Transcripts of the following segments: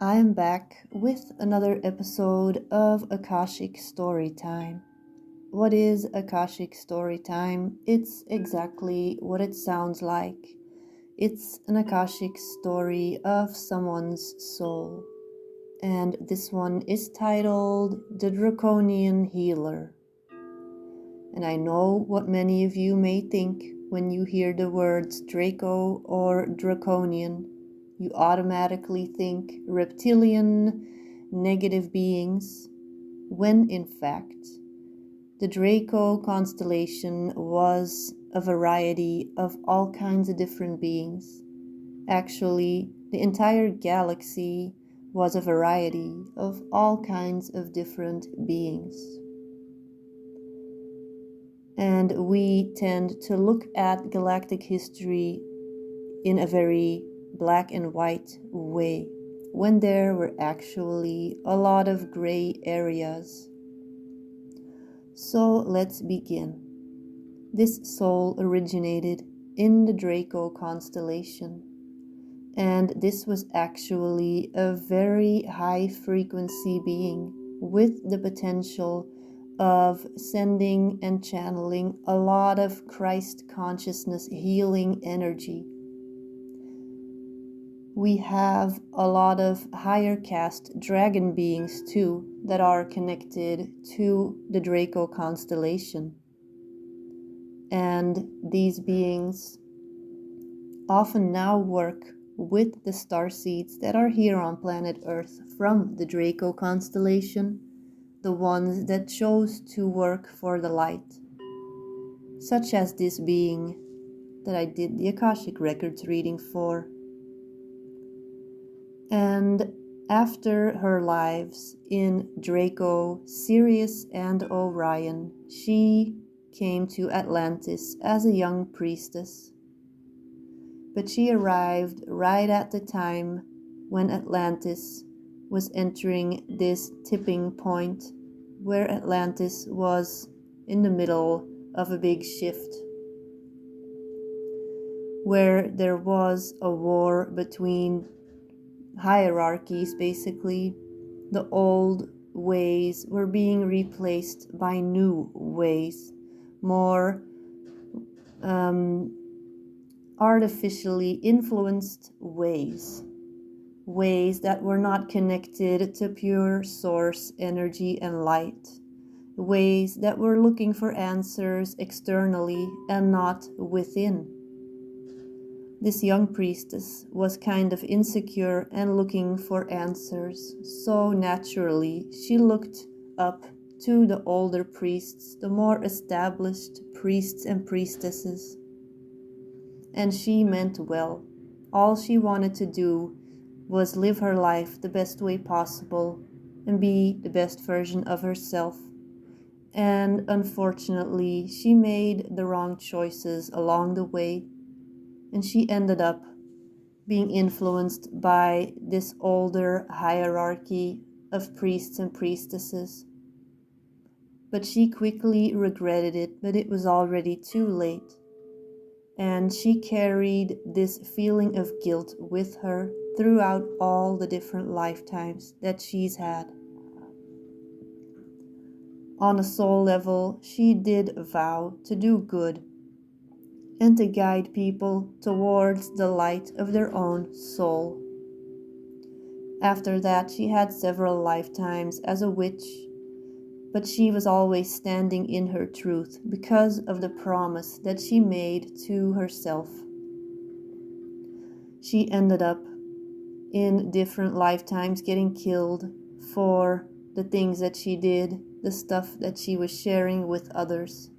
I am back with another episode of Akashic Storytime. What is Akashic Storytime? It's exactly what it sounds like. It's an Akashic story of someone's soul. And this one is titled The Draconian Healer. And I know what many of you may think when you hear the words Draco or Draconian. You automatically think reptilian, negative beings, when in fact, the Draco constellation was a variety of all kinds of different beings. Actually, the entire galaxy was a variety of all kinds of different beings. And we tend to look at galactic history in a very black and white way, when there were actually a lot of gray areas. So let's begin. This soul originated in the Draco constellation, and this was actually a very high frequency being with the potential of sending and channeling a lot of Christ consciousness healing energy. We have a lot of higher caste dragon beings too that are connected to the Draco constellation. And these beings often now work with the starseeds that are here on planet Earth from the Draco constellation, the ones that chose to work for the light, such as this being that I did the Akashic Records reading for. And after her lives in Draco, Sirius, and Orion, she came to Atlantis as a young priestess. But she arrived right at the time when Atlantis was entering this tipping point, where Atlantis was in the middle of a big shift, where there was a war between hierarchies. Basically, the old ways were being replaced by new ways, more artificially influenced ways that were not connected to pure source energy and light, ways that were looking for answers externally and not within. This young priestess was kind of insecure and looking for answers, so naturally she looked up to the older priests, the more established priests and priestesses. And she meant well. All she wanted to do was live her life the best way possible and be the best version of herself. And unfortunately, she made the wrong choices along the way. And she ended up being influenced by this older hierarchy of priests and priestesses. But she quickly regretted it, but it was already too late. And she carried this feeling of guilt with her throughout all the different lifetimes that she's had. On a soul level, she did vow to do good and to guide people towards the light of their own soul. After that, she had several lifetimes as a witch, but she was always standing in her truth because of the promise that she made to herself. She ended up in different lifetimes getting killed for the things that she did, the stuff that she was sharing with others.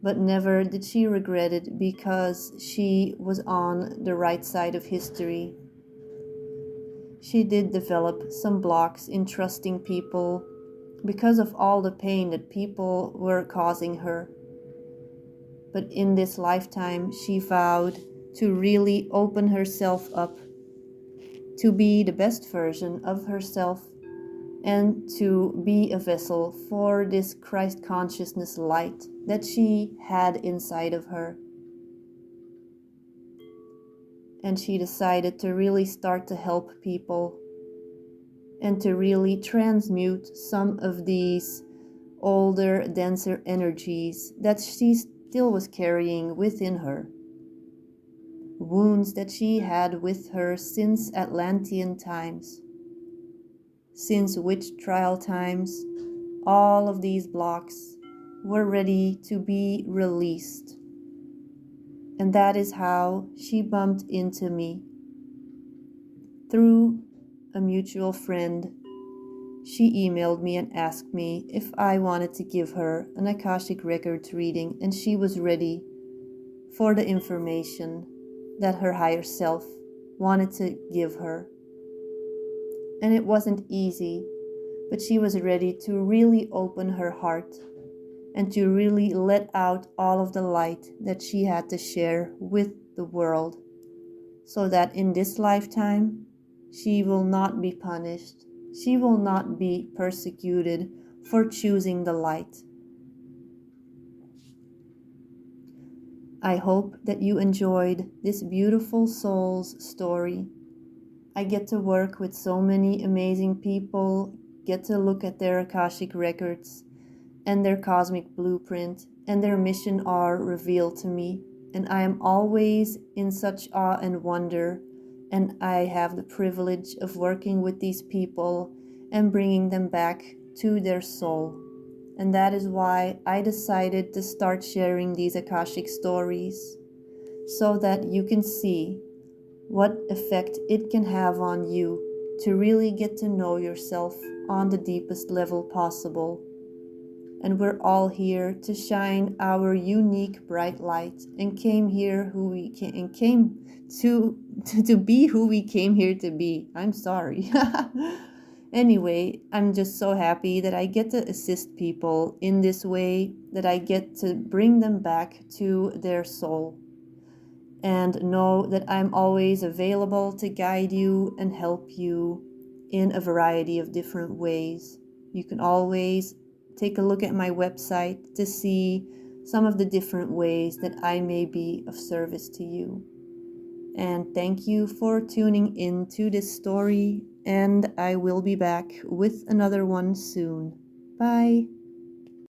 But never did she regret it because she was on the right side of history. She did develop some blocks in trusting people because of all the pain that people were causing her. But in this lifetime, she vowed to really open herself up, to be the best version of herself, and to be a vessel for this Christ consciousness light that she had inside of her. And she decided to really start to help people and to really transmute some of these older, denser energies that she still was carrying within her. Wounds that she had with her since Atlantean times, since witch trial times. All of these blocks were ready to be released. And that is how she bumped into me. Through a mutual friend, she emailed me and asked me if I wanted to give her an Akashic Records reading, and she was ready for the information that her higher self wanted to give her. And it wasn't easy, but she was ready to really open her heart and to really let out all of the light that she had to share with the world, so that in this lifetime, she will not be punished. She will not be persecuted for choosing the light. I hope that you enjoyed this beautiful soul's story. I get to work with so many amazing people, get to look at their Akashic records and their cosmic blueprint, and their mission are revealed to me. And I am always in such awe and wonder, and I have the privilege of working with these people and bringing them back to their soul. And that is why I decided to start sharing these Akashic stories, so that you can see what effect it can have on you to really get to know yourself on the deepest level possible. And we're all here to shine our unique bright light, and came to be who we came here to be. I'm sorry. Anyway, I'm just so happy that I get to assist people in this way, that I get to bring them back to their soul. And know that I'm always available to guide you and help you in a variety of different ways. You can always take a look at my website to see some of the different ways that I may be of service to you. And thank you for tuning in to this story, and I will be back with another one soon. Bye.